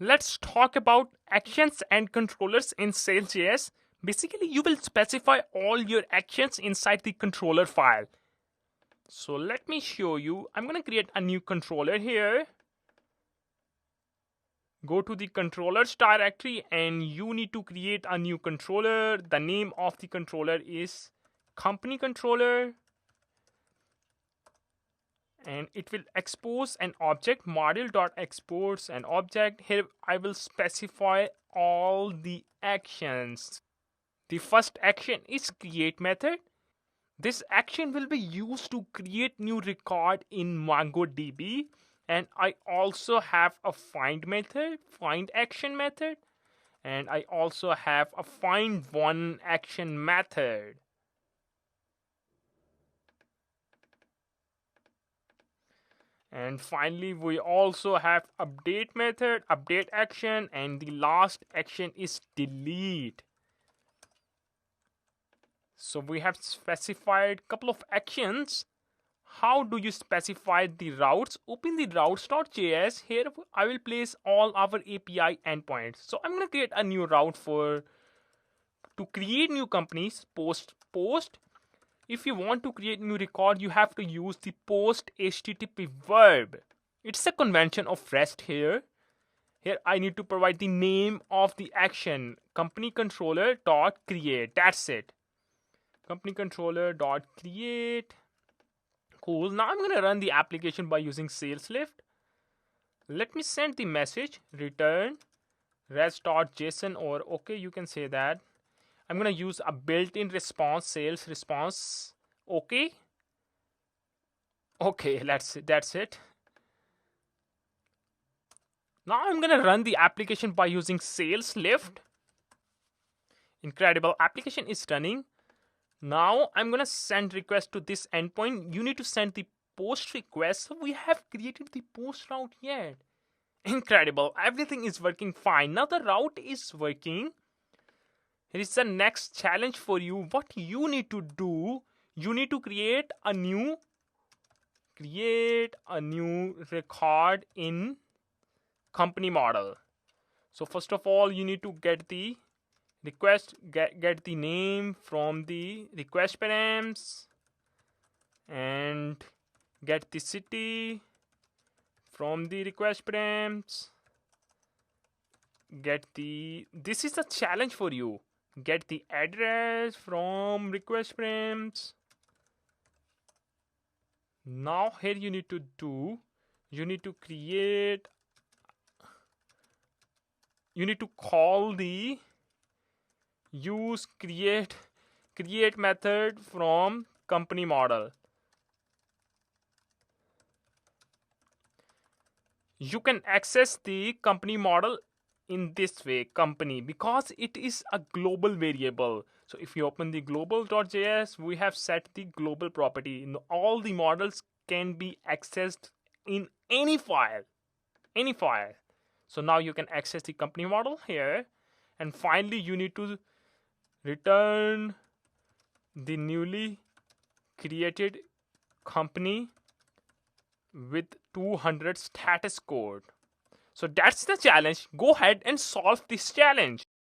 Let's talk about actions and controllers in Sales.js. Basically, you will specify all your actions inside the controller file. So let me show you. I'm going to create a new controller here. Go to the controllers directory and you need to create a new controller. The name of the controller is company controller. And it will expose an object, model.exports an object. Here I will specify all the actions. The first action is create method. This action will be used to create new record in MongoDB. And I also have a find method, find action method. And I also have a find one action method. And finally, we also have update method, update action, and the last action is delete. So we have specified a couple of actions. How do you specify the routes? Open the routes.js. Here I will place all our API endpoints. So I'm going to create a new route to create new companies, post. If you want to create new record, you have to use the post HTTP verb. It's a convention of REST here. Here I need to provide the name of the action, company controller dot create. That's it. Company controller dot create. Cool. Now I'm going to run the application by using SalesLift. Let me send the message return res.json, or okay, you can say that. I'm going to use a built-in response, sales response. Okay, that's it. Now I'm going to run the application by using SalesLift. Incredible, application is running. Now I'm going to send request to this endpoint. You need to send the post request. So we have created the post route yet. Incredible, everything is working fine. Now the route is working. Here is the next challenge for you. What you need to do, you need to create a new record in company model. So first of all, you need to get the request, get the name from the request params, and get the city from the request params. This is a challenge for you. Get the address from request params. Now here you need to call the use create method from company model. You can access the company model in this way, company, because it is a global variable. So if you open the global.js, we have set the global property. All the models can be accessed in any file. So now you can access the company model here. And finally, you need to return the newly created company with 200 status code. So that's the challenge. Go ahead and solve this challenge.